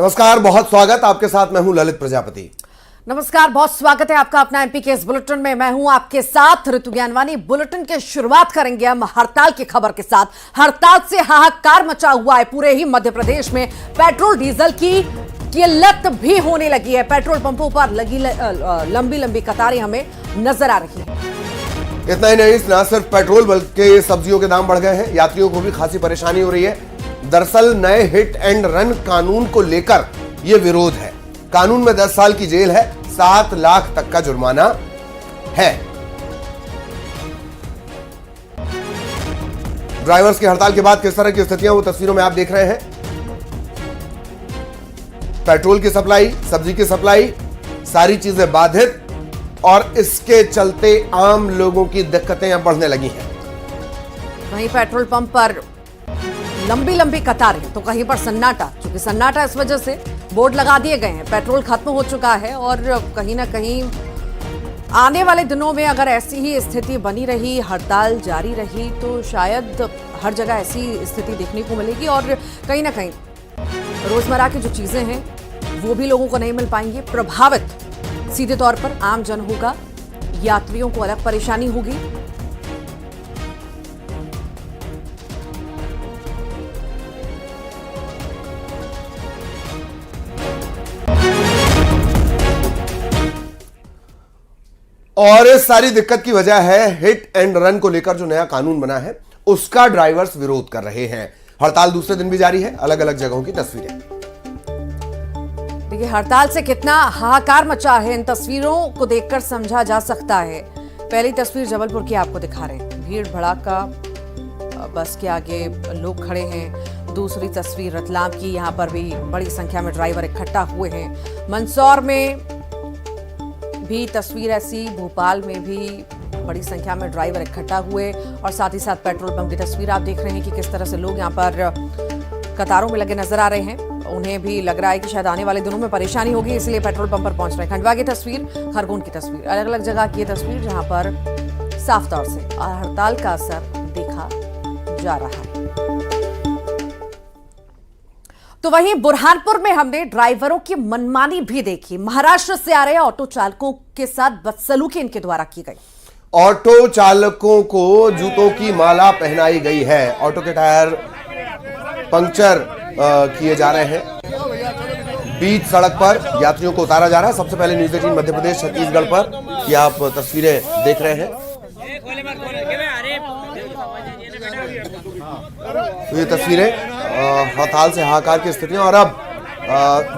नमस्कार, बहुत स्वागत। आपके साथ मैं हूं ललित प्रजापति। नमस्कार, बहुत स्वागत है आपका अपना एमपी के इस बुलेटिन में। मैं हूं आपके साथ ऋतु ज्ञानवानी। बुलेटिन की शुरुआत करेंगे हम हड़ताल की खबर के साथ। हड़ताल से हाहाकार मचा हुआ है पूरे ही मध्य प्रदेश में। पेट्रोल डीजल की किल्लत भी होने लगी है। पेट्रोल पंपों पर लगी लंबी लंबी कतारें हमें नजर आ रही है। इतना ही नहीं, ना सिर्फ पेट्रोल बल्कि सब्जियों के दाम बढ़ गए हैं। यात्रियों को भी खासी परेशानी हो रही है। दरअसल नए हिट एंड रन कानून को लेकर यह विरोध है। कानून में 10 साल की जेल है, 7 लाख तक का जुर्माना है। ड्राइवर्स की हड़ताल के बाद किस तरह की स्थितियां वो तस्वीरों में आप देख रहे हैं। पेट्रोल की सप्लाई, सब्जी की सप्लाई, सारी चीजें बाधित और इसके चलते आम लोगों की दिक्कतें अब बढ़ने लगी हैं। वहीं पेट्रोल पंप पर लंबी लंबी कतारें तो कहीं पर सन्नाटा, क्योंकि सन्नाटा इस वजह से बोर्ड लगा दिए गए हैं। पेट्रोल खत्म हो चुका है और कहीं ना कहीं आने वाले दिनों में अगर ऐसी ही स्थिति बनी रही, हड़ताल जारी रही, तो शायद हर जगह ऐसी स्थिति देखने को मिलेगी और कहीं ना कहीं रोजमर्रा की जो चीजें हैं वो भी लोगों को नहीं मिल पाएंगी। प्रभावित सीधे तौर पर आम जन होगा, यात्रियों को अलग परेशानी होगी। और इस सारी दिक्कत की वजह है हिट एंड रन को लेकर जो नया कानून बना है उसका ड्राइवर्स विरोध कर रहे हैं। हड़ताल दूसरे दिन भी जारी है। अलग अलग जगहों की तस्वीरें देखिए, हड़ताल से कितना हाहाकार मचा है इन तस्वीरों को देखकर समझा जा सकता है। पहली तस्वीर जबलपुर की आपको दिखा रहे हैं। भीड़ भड़ाका, बस के आगे लोग खड़े हैं। दूसरी तस्वीर रतलाम की, यहां पर भी बड़ी संख्या में ड्राइवर इकट्ठा हुए हैं। मंदसौर में भी तस्वीर ऐसी, भोपाल में भी बड़ी संख्या में ड्राइवर इकट्ठा हुए और साथ ही साथ पेट्रोल पंप की तस्वीर आप देख रहे हैं कि किस तरह से लोग यहां पर कतारों में लगे नजर आ रहे हैं। उन्हें भी लग रहा है कि शायद आने वाले दिनों में परेशानी होगी, इसलिए पेट्रोल पंप पर पहुंच रहे हैं। खंडवा की तस्वीर, खरगोन की तस्वीर, अलग अलग जगह की तस्वीर जहां पर साफ तौर से हड़ताल का असर देखा जा रहा है। तो वहीं बुरहानपुर में हमने ड्राइवरों की मनमानी भी देखी। महाराष्ट्र से आ रहे ऑटो चालकों के साथ बदसलूकी इनके द्वारा की गई। ऑटो चालकों को जूतों की माला पहनाई गई है। ऑटो के टायर पंक्चर किए जा रहे हैं। बीच सड़क पर यात्रियों को उतारा जा रहा है। सबसे पहले न्यूज 18 मध्य प्रदेश छत्तीसगढ़ पर ये आप तस्वीरें देख रहे हैं। तो ये तस्वीरें हड़ताल से हाहाकार की स्थितियां और अब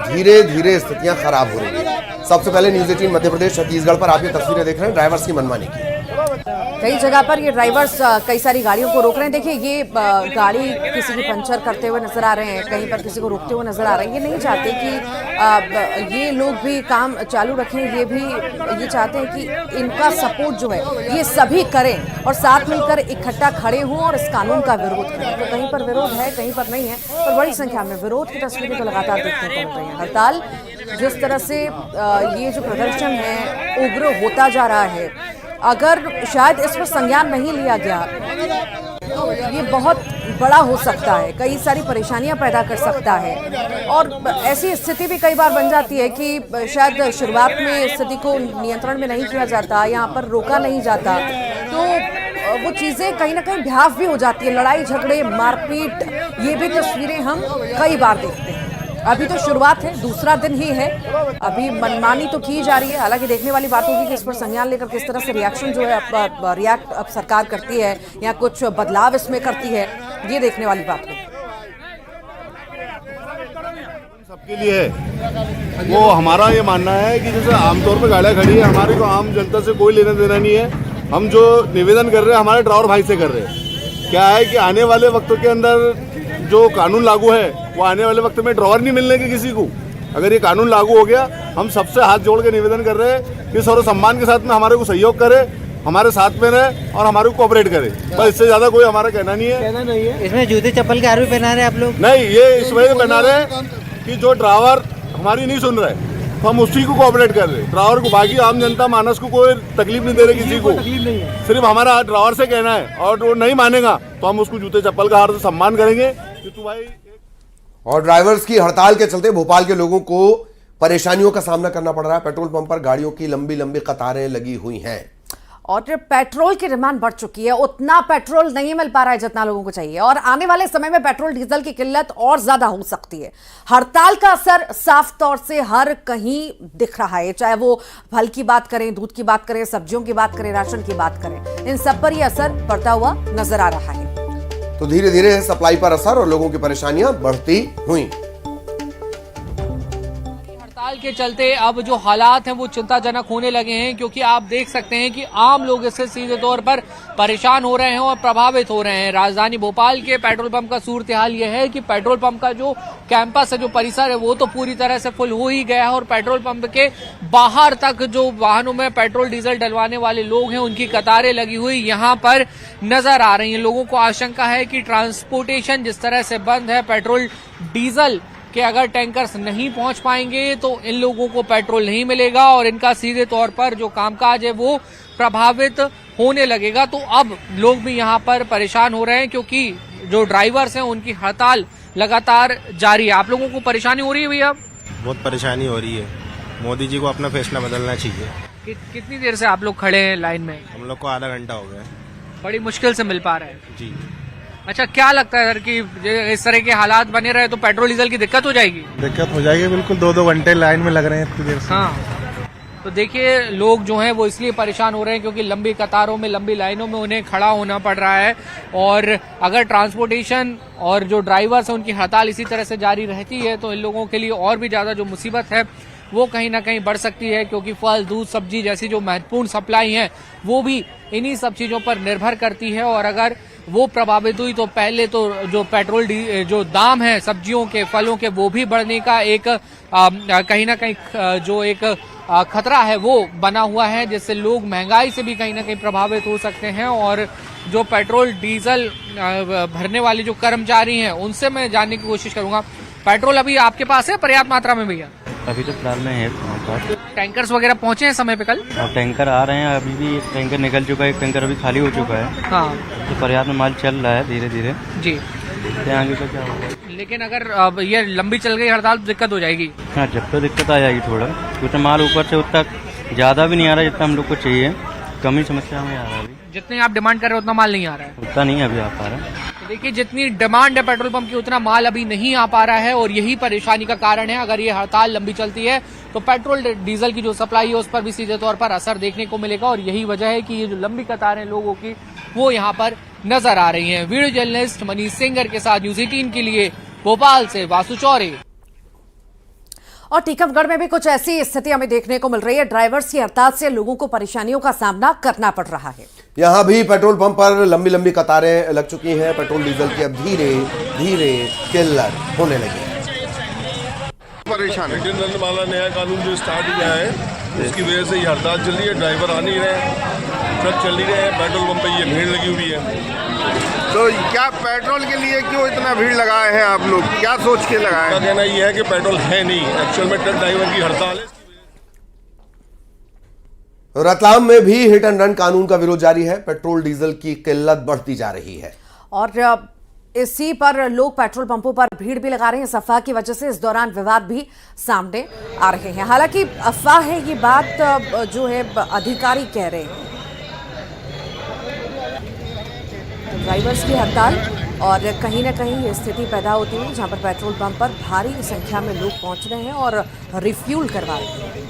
धीरे धीरे स्थितियां खराब हो रही है। सबसे पहले न्यूज 18 मध्य प्रदेश छत्तीसगढ़ पर आप ये तस्वीरें देख रहे हैं ड्राइवर्स की मनमानी की। कई जगह पर ये ड्राइवर्स कई सारी गाड़ियों को रोक रहे हैं। देखिए, ये गाड़ी किसी की पंचर करते हुए नजर आ रहे हैं, कहीं पर किसी को रोकते हुए नजर आ रहे हैं। ये नहीं चाहते कि ये लोग भी काम चालू रखें। ये चाहते हैं कि इनका सपोर्ट जो है ये सभी करें और साथ मिलकर इकट्ठा खड़े हों और इस कानून का विरोध करें। तो कहीं पर विरोध है, कहीं पर नहीं है, पर बड़ी संख्या में विरोध की तस्वीरें तो लगातार देखने को मिल रही है। हड़ताल जिस तरह से ये जो प्रदर्शन है उग्र होता जा रहा है, अगर शायद इस पर संज्ञान नहीं लिया गया तो ये बहुत बड़ा हो सकता है, कई सारी परेशानियां पैदा कर सकता है। और ऐसी स्थिति भी कई बार बन जाती है कि शायद शुरुआत में स्थिति को नियंत्रण में नहीं किया जाता, यहाँ पर रोका नहीं जाता, तो वो चीजें कहीं ना कहीं भयावह भी हो जाती है। लड़ाई झगड़े, मारपीट, ये भी तस्वीरें हम कई बार देखते हैं। अभी तो शुरुआत है, दूसरा दिन ही है, अभी मनमानी तो की जा रही है। हालांकि देखने वाली बात होगी कि इस पर संज्ञान लेकर किस तरह से रिएक्शन जो है अब सरकार करती है या कुछ बदलाव इसमें करती है, ये देखने वाली बात होगी। सबके लिए है वो। हमारा ये मानना है कि जैसे आमतौर पर गाड़ियाँ खड़ी है, हमारे को आम जनता से कोई लेना देना नहीं है। हम जो निवेदन कर रहे हैं हमारे ड्राइवर भाई से कर रहे हैं। क्या है कि आने वाले वक्तों के अंदर जो कानून लागू है वो आने वाले वक्त में ड्राइवर नहीं मिलने के किसी को। अगर ये कानून लागू हो गया, हम सबसे हाथ जोड़ के निवेदन कर रहे हैं कि सर्व सम्मान के साथ में हमारे को सहयोग करे, हमारे साथ में रहे और हमारे को कोऑपरेट करे। बस इससे ज्यादा कोई हमारा कहना नहीं है। इसमें जूते चप्पल के आरोप पहना रहे हैं आप लोग? नहीं, ये इस वजह से पहना रहे हैं कि जो ड्राइवर हमारी नहीं सुन रहे, तो हम उसी को कोऑपरेट कर रहे हैं। ड्राइवर को, बाकी आम जनता मानस को कोई तकलीफ नहीं दे रहे किसी को। सिर्फ हमारा ड्राइवर से कहना है और वो नहीं मानेगा तो हम उसको जूते चप्पल का हाथ से सम्मान करेंगे कि तू भाई। और ड्राइवर्स की हड़ताल के चलते भोपाल के लोगों को परेशानियों का सामना करना पड़ रहा है। पेट्रोल पंप पर गाड़ियों की लंबी लंबी कतारें लगी हुई हैं और पेट्रोल की डिमांड बढ़ चुकी है। उतना पेट्रोल नहीं मिल पा रहा है जितना लोगों को चाहिए और आने वाले समय में पेट्रोल डीजल की किल्लत और ज्यादा हो सकती है। हड़ताल का असर साफ तौर से हर कहीं दिख रहा है, चाहे वो फल की बात करें, दूध की बात करें, सब्जियों की बात करें, राशन की बात करें, इन सब पर यह असर पड़ता हुआ नजर आ रहा है। तो धीरे धीरे सप्लाई पर असर और लोगों की परेशानियां बढ़ती हुई। हड़ताल के चलते अब जो हालात हैं वो चिंताजनक होने लगे हैं, क्योंकि आप देख सकते हैं कि आम लोग इससे सीधे तौर पर परेशान हो रहे हैं और प्रभावित हो रहे हैं। राजधानी भोपाल के पेट्रोल पंप का सूरत हाल यह है कि पेट्रोल पंप का जो कैंपस है, जो परिसर है, वो तो पूरी तरह से फुल हो ही गया है और पेट्रोल पंप के बाहर तक जो वाहनों में पेट्रोल डीजल डलवाने वाले लोग हैं उनकी कतारें लगी हुई यहाँ पर नजर आ रही हैं। लोगों को आशंका है कि ट्रांसपोर्टेशन जिस तरह से बंद है, पेट्रोल डीजल कि अगर टैंकर्स नहीं पहुंच पाएंगे तो इन लोगों को पेट्रोल नहीं मिलेगा और इनका सीधे तौर पर जो कामकाज है वो प्रभावित होने लगेगा। तो अब लोग भी यहाँ पर परेशान हो रहे हैं, क्योंकि जो ड्राइवर्स हैं उनकी हड़ताल लगातार जारी है। आप लोगों को परेशानी हो रही है भैया? बहुत परेशानी हो रही है। मोदी जी को अपना फैसला बदलना चाहिए। कितनी देर से आप लोग खड़े हैं लाइन में? हम लोग को आधा घंटा हो गया। बड़ी मुश्किल से मिल पा रहा है जी। अच्छा, क्या लगता है सर कि इस तरह के हालात बने रहे तो पेट्रोल डीजल की दिक्कत हो जाएगी? दिक्कत हो जाएगी, बिल्कुल 2-2 घंटे लाइन में लग रहे हैं इतनी देर से। हाँ, तो देखिए लोग जो हैं वो इसलिए परेशान हो रहे हैं क्योंकि लंबी कतारों में, लंबी लाइनों में उन्हें खड़ा होना पड़ रहा है और अगर ट्रांसपोर्टेशन और जो ड्राइवर्स हैं उनकी हड़ताल इसी तरह से जारी रहती है तो इन लोगों के लिए और भी ज्यादा जो मुसीबत है वो कहीं ना कहीं बढ़ सकती है, क्योंकि फल, दूध, सब्जी जैसी जो महत्वपूर्ण सप्लाई है वो भी इन्हीं सब चीजों पर निर्भर करती है और अगर वो प्रभावित हुई तो पहले तो जो पेट्रोल जो दाम है सब्जियों के, फलों के, वो भी बढ़ने का एक कहीं ना कहीं जो एक खतरा है वो बना हुआ है, जिससे लोग महंगाई से भी कहीं ना कहीं प्रभावित हो सकते हैं। और जो पेट्रोल डीजल भरने वाले जो कर्मचारी हैं उनसे मैं जानने की कोशिश करूंगा, पेट्रोल अभी आपके पास है पर्याप्त मात्रा में भैया? अभी तो फिलहाल में है हमारे पास। टैंकर्स वगैरह पहुंचे हैं समय पे कल? और टैंकर आ रहे हैं, अभी भी एक टैंकर निकल चुका है, एक टैंकर अभी खाली हो चुका है। हाँ, तो पर्याप्त में माल चल रहा है धीरे धीरे जी। देखते हैं आगे का क्या होगा। लेकिन अगर ये लंबी चल गई हड़ताल तो दिक्कत हो जाएगी। हाँ, जब तो दिक्कत आ जाएगी थोड़ा, क्योंकि माल ऊपर से उतना ज्यादा भी नहीं आ रहा जितना हम लोग को चाहिए, कमी समस्या में आ रहा है। अभी जितने आप डिमांड कर रहे हो उतना माल नहीं आ रहा है? उतना नहीं अभी आ पा रहा है। तो देखिए जितनी डिमांड है पेट्रोल पंप की उतना माल अभी नहीं आ पा रहा है और यही परेशानी का कारण है। अगर ये हड़ताल लंबी चलती है तो पेट्रोल डीजल की जो सप्लाई है उस पर भी सीधे तौर पर असर देखने को मिलेगा और यही वजह है कि ये जो लंबी कतारें लोगों की वो यहाँ पर नजर आ रही हैं। वीडियो जर्नलिस्ट मनीष सिंगर के साथ न्यूज़ 18 के लिए भोपाल से वासु चौरे। और टीकमगढ़ में भी कुछ ऐसी स्थिति हमें देखने को मिल रही है। ड्राइवर्स की हड़ताल से लोगों को परेशानियों का सामना करना पड़ रहा है। यहां भी पेट्रोल पंप पर लंबी लंबी कतारें लग चुकी हैं। पेट्रोल डीजल की अब धीरे धीरे किल्लत होने लगी है। परेशान है। जनरल वाला नया कानून जो स्टार्ट हुआ है उसकी वजह से ये हड़ताल चल रही है। ड्राइवर आ नहीं रहे, ट्रक चल नहीं रहे हैं, पेट्रोल पंप पे ये भीड़ लगी हुई है। तो क्या पेट्रोल के लिए क्यों इतना भीड़ लगाए हैं आप लोग, क्या सोच के लगाए? का कहना ये है कि पेट्रोल है नहीं, एक्चुअल में ट्रक ड्राइवर की हड़ताल है। रतलाम में भी हिट एंड रन कानून का विरोध जारी है। पेट्रोल डीजल की किल्लत बढ़ती जा रही है और इसी पर लोग पेट्रोल पंपों पर भीड़ भी लगा रहे हैं। इस अफवाह की वजह से इस दौरान विवाद भी सामने आ रहे हैं। हालांकि अफवाह है ये बात जो है अधिकारी कह रहे हैं। तो ड्राइवर्स की हड़ताल और कहीं ना कहीं ये स्थिति पैदा होती है जहां पर पेट्रोल पंप पर भारी संख्या में लोग पहुंच रहे हैं और रिफ्यूल करवा रहे हैं।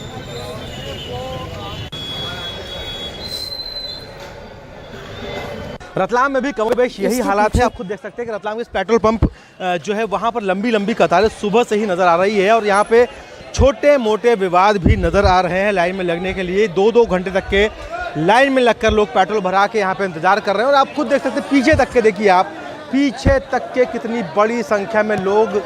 रतलाम में भी कमोबेश यही हालात है। आप खुद देख सकते हैं कि रतलाम के इस पेट्रोल पंप जो है वहाँ पर लंबी लंबी कतारें सुबह से ही नज़र आ रही है और यहाँ पे छोटे मोटे विवाद भी नज़र आ रहे हैं। लाइन में लगने के लिए 2-2 घंटे तक के लाइन में लगकर लोग पेट्रोल भरा के यहाँ पे इंतजार कर रहे हैं और आप खुद देख सकते हैं पीछे तक के, देखिए आप पीछे तक के कितनी बड़ी संख्या में लोग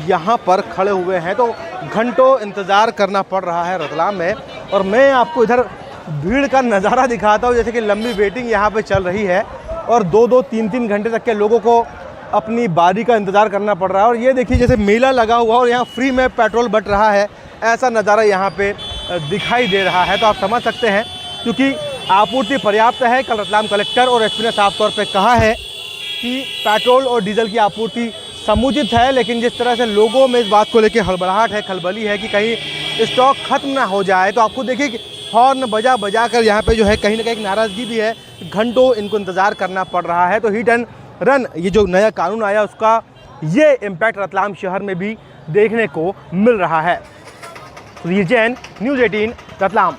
यहाँ पर खड़े हुए हैं। तो घंटों इंतज़ार करना पड़ रहा है रतलाम में। और मैं आपको इधर भीड़ का नज़ारा दिखाता हूँ, जैसे कि लंबी वेटिंग यहाँ पे चल रही है और 2-2, 3-3 घंटे तक के लोगों को अपनी बारी का इंतज़ार करना पड़ रहा है। और ये देखिए जैसे मेला लगा हुआ और यहाँ फ्री में पेट्रोल बट रहा है, ऐसा नज़ारा यहाँ पे दिखाई दे रहा है। तो आप समझ सकते हैं क्योंकि आपूर्ति पर्याप्त है। कल रतलाम कलेक्टर और एसपी ने साफ तौर पे कहा है कि पेट्रोल और डीजल की आपूर्ति समुचित है, लेकिन जिस तरह से लोगों में इस बात को लेकर हड़बड़ाहट है, खलबली है कि कहीं स्टॉक खत्म ना हो जाए, तो आपको देखिए कि हॉर्न बजा बजा कर यहाँ पे जो है कहीं ना कहीं नाराज़गी भी है, घंटों इनको इंतज़ार करना पड़ रहा है। तो हिट एंड रन ये जो नया कानून आया उसका ये इम्पैक्ट रतलाम शहर में भी देखने को मिल रहा है। सुधीर जैन, न्यूज़ 18 रतलाम।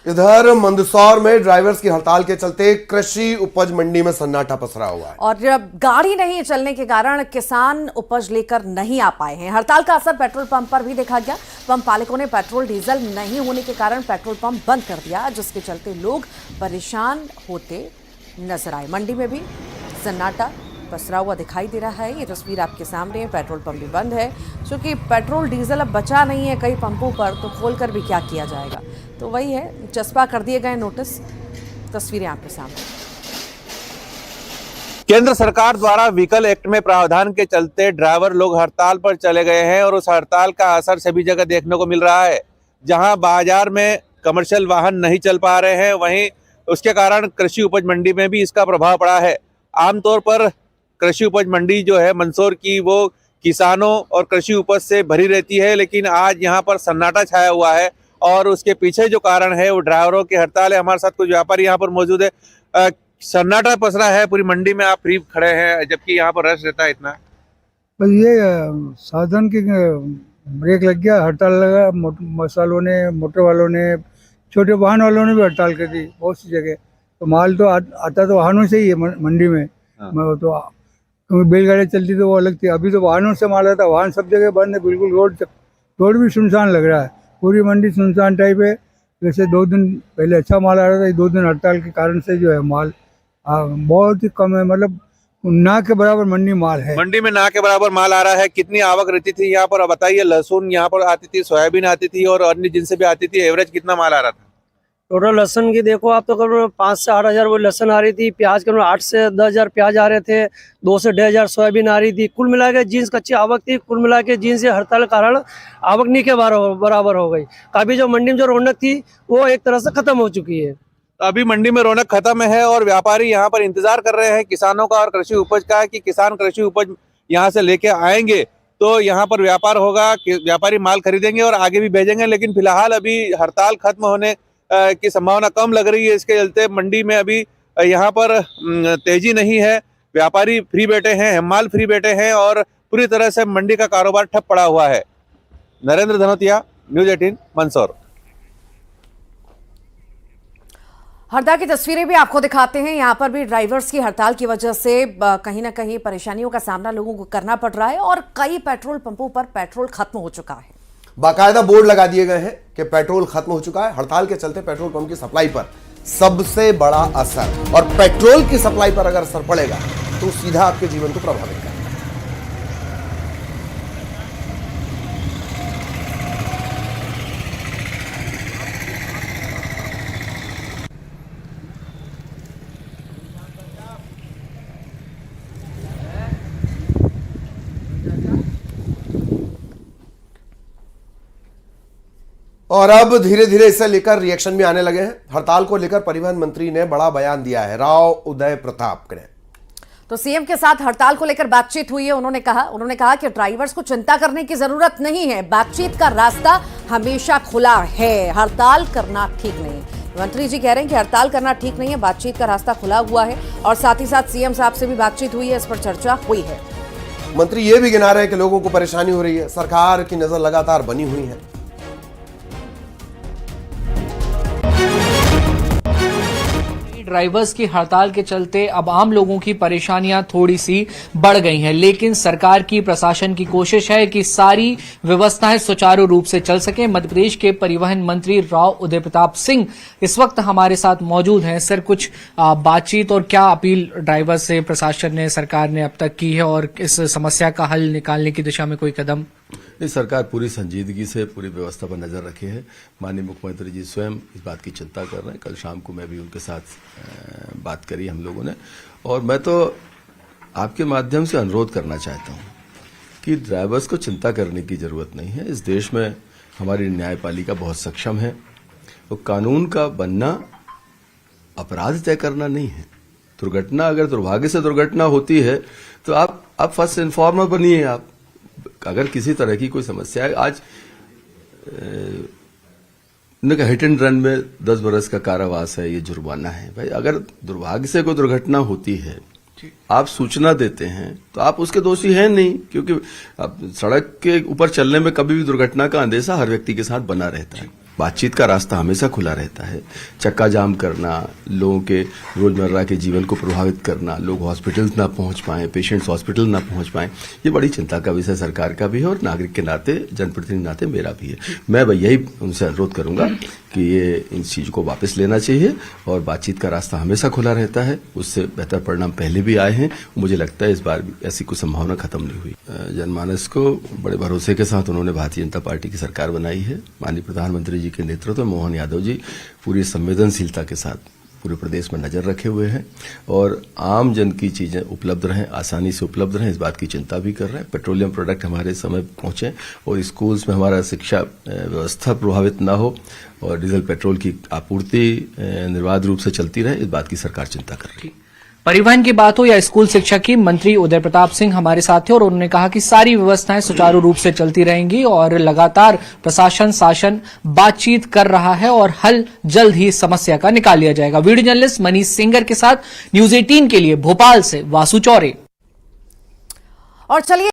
इधर मंदसौर में ड्राइवर्स की हड़ताल के चलते कृषि उपज मंडी में सन्नाटा पसरा हुआ है और गाड़ी नहीं चलने के कारण किसान उपज लेकर नहीं आ पाए हैं। हड़ताल का असर पेट्रोल पंप पर भी देखा गया। पंप मालिकों ने पेट्रोल डीजल नहीं होने के कारण पेट्रोल पंप बंद कर दिया, जिसके चलते लोग परेशान होते नजर आए। मंडी में भी सन्नाटा पसरा हुआ दिखाई दे रहा है। ये तस्वीर आपके सामने है। पेट्रोल पंप भी बंद है, क्योंकि पेट्रोल डीजल अब बचा नहीं है कई पंपों पर, तो खोलकर भी क्या किया जाएगा। तो वही है, चस्पा कर दिए गए नोटिस। तस्वीरें आपके सामने। केंद्र सरकार द्वारा व्हीकल एक्ट में प्रावधान के चलते ड्राइवर लोग हड़ताल पर चले गए हैं और उस हड़ताल का असर सभी जगह देखने को मिल रहा है। जहां बाजार में कमर्शियल वाहन नहीं चल पा रहे हैं, वहीं उसके कारण कृषि उपज मंडी में भी इसका प्रभाव पड़ा है। आमतौर पर कृषि उपज मंडी जो है मंदसौर की, वो किसानों और कृषि उपज से भरी रहती है, लेकिन आज यहाँ पर सन्नाटा छाया हुआ है और उसके पीछे जो कारण है वो ड्राइवरों की हड़ताल है। हमारे साथ कुछ व्यापारी यहाँ पर मौजूद है। सन्नाटा पसरा है पूरी मंडी में, आप फ्री खड़े हैं जबकि यहाँ पर रश रहता है इतना। बस ये साधन की ब्रेक लग गया, हड़ताल लगा। मसालों ने, मोटर वालों ने, छोटे वाहन वालों ने भी हड़ताल कर दी बहुत सी जगह। तो माल तो आता तो वाहनों से ही है मंडी में। तो क्योंकि बैलगाड़ी चलती तो वो अलग थी, अभी तो वाहनों से माल आता। वाहन सब जगह बंद है, बिल्कुल रोड भी सुनसान लग रहा है। पूरी मंडी सुनसान टाइप है। वैसे 2 दिन पहले अच्छा माल आ रहा था, 2 दिन हड़ताल के कारण से जो है माल बहुत ही कम है। मतलब ना के बराबर मंडी माल है। मंडी में ना के बराबर माल आ रहा है। कितनी आवक रहती थी यहाँ पर बताइए? लहसुन यहाँ पर आती थी, सोयाबीन आती थी और अन्य जिनसे भी आती थी। एवरेज कितना माल आ रहा था? टोटल लहसन की देखो आप तो करीब 5 से 8 हज़ार वो लहसन आ रही थी। प्याज करीब 8 से 10 हज़ार प्याज आ रहे थे। 2 से 1.5 हज़ार सोयाबीन आ रही थी। कुल मिला के जीन्स कच्ची आवक थी। कुल मिला के जीन्स से हड़ताल के कारण आवक नहीं के बराबर हो गई। काफी जो मंडी में जो रौनक थी वो एक तरह से खत्म हो चुकी है। अभी मंडी में रौनक खत्म है और व्यापारी यहाँ पर इंतजार कर रहे हैं किसानों का और कृषि उपज का, कि किसान कृषि उपज यहाँ से लेके आएंगे तो यहाँ पर व्यापार होगा, व्यापारी माल खरीदेंगे और आगे भी भेजेंगे। लेकिन फिलहाल अभी हड़ताल खत्म होने की संभावना कम लग रही है। इसके चलते मंडी में अभी यहाँ पर तेजी नहीं है। व्यापारी फ्री बैठे हैं, हमाल फ्री बैठे हैं और पूरी तरह से मंडी का कारोबार ठप पड़ा हुआ है। नरेंद्र धनोतिया, न्यूज़ 18 मंदसौर। हड़ताल की तस्वीरें भी आपको दिखाते हैं। यहाँ पर भी ड्राइवर्स की हड़ताल की वजह से कहीं ना कहीं परेशानियों का सामना लोगों को करना पड़ रहा है और कई पेट्रोल पंपों पर पेट्रोल खत्म हो चुका है। बाकायदा बोर्ड लगा दिए गए हैं कि पेट्रोल खत्म हो चुका है। हड़ताल के चलते पेट्रोल पंप की सप्लाई पर सबसे बड़ा असर, और पेट्रोल की सप्लाई पर अगर असर पड़ेगा तो सीधा आपके जीवन को प्रभावित करेगा। और अब धीरे धीरे इसे लेकर रिएक्शन भी आने लगे हैं। हड़ताल को लेकर परिवहन मंत्री ने बड़ा बयान दिया है, राव उदय प्रताप ने। तो सीएम के साथ हड़ताल को लेकर बातचीत हुई है। उन्होंने कहा कि ड्राइवर्स को चिंता करने की जरूरत नहीं है, बातचीत का रास्ता हमेशा खुला है, हड़ताल करना ठीक नहीं। मंत्री जी कह रहे हैं कि हड़ताल करना ठीक नहीं है, बातचीत का रास्ता खुला हुआ है। और साथ ही साथ सीएम साहब से भी बातचीत हुई है, इस पर चर्चा हुई है। मंत्री ये भी गिना रहे हैं कि लोगों को परेशानी हो रही है, सरकार की नजर लगातार बनी हुई है। ड्राइवर्स की हड़ताल के चलते अब आम लोगों की परेशानियां थोड़ी सी बढ़ गई हैं, लेकिन सरकार की, प्रशासन की कोशिश है कि सारी व्यवस्थाएं सुचारू रूप से चल सके। मध्य प्रदेश के परिवहन मंत्री राव उदय प्रताप सिंह इस वक्त हमारे साथ मौजूद हैं। सर, कुछ बातचीत और क्या अपील ड्राइवर से प्रशासन ने, सरकार ने अब तक की है और इस समस्या का हल निकालने की दिशा में कोई कदम? इस सरकार पूरी संजीदगी से पूरी व्यवस्था पर नजर रखे है। माननीय मुख्यमंत्री जी स्वयं इस बात की चिंता कर रहे हैं। कल शाम को मैं भी उनके साथ बात करी हम लोगों ने, और मैं तो आपके माध्यम से अनुरोध करना चाहता हूं कि ड्राइवर्स को चिंता करने की जरूरत नहीं है। इस देश में हमारी न्यायपालिका बहुत सक्षम है। तो कानून का बनना अपराध तय करना नहीं है, दुर्घटना अगर दुर्भाग्य से दुर्घटना होती है तो आप फर्स्ट इन्फॉर्मर बनिए। आप अगर किसी तरह की कोई समस्या है, आज हिट एंड रन में 10 बरस का कारावास है, ये जुर्माना है। भाई अगर दुर्भाग्य से कोई दुर्घटना होती है, आप सूचना देते हैं तो आप उसके दोषी हैं नहीं, क्योंकि आप सड़क के ऊपर चलने में कभी भी दुर्घटना का अंदेशा हर व्यक्ति के साथ बना रहता है। बातचीत का रास्ता हमेशा खुला रहता है। चक्का जाम करना, लोगों के रोजमर्रा के जीवन को प्रभावित करना, लोग हॉस्पिटल ना पहुंच पाए, पेशेंट्स हॉस्पिटल ना पहुंच पाए, ये बड़ी चिंता का विषय सरकार का भी है और नागरिक के नाते, जनप्रतिनिधि नाते मेरा भी है। मैं यही उनसे अनुरोध करूंगा कि ये इन चीज को वापस लेना चाहिए और बातचीत का रास्ता हमेशा खुला रहता है। उससे बेहतर परिणाम पहले भी आए हैं। मुझे लगता है इस बार भी ऐसी कोई संभावना खत्म नहीं हुई। जनमानस को बड़े भरोसे के साथ उन्होंने भारतीय जनता पार्टी की सरकार बनाई है। माननीय प्रधानमंत्री जी के नेतृत्व में मोहन यादव जी पूरी संवेदनशीलता के साथ पूरे प्रदेश में नजर रखे हुए हैं और आम जन की चीजें उपलब्ध रहें, आसानी से उपलब्ध रहें, इस बात की चिंता भी कर रहे हैं। पेट्रोलियम प्रोडक्ट हमारे समय पहुंचे और स्कूल्स में हमारा शिक्षा व्यवस्था प्रभावित ना हो और डीजल पेट्रोल की आपूर्ति निर्बाध रूप से चलती रहे, इस बात की सरकार चिंता कर रही है। परिवहन की बात हो या स्कूल शिक्षा की, मंत्री उदय प्रताप सिंह हमारे साथ थे और उन्होंने कहा कि सारी व्यवस्थाएं सुचारू रूप से चलती रहेंगी और लगातार प्रशासन शासन बातचीत कर रहा है और हल जल्द ही समस्या का निकाल लिया जाएगा। वीडियो जर्नलिस्ट मनीष सिंगर के साथ न्यूज 18 के लिए भोपाल से वासु चौरे। और चलिए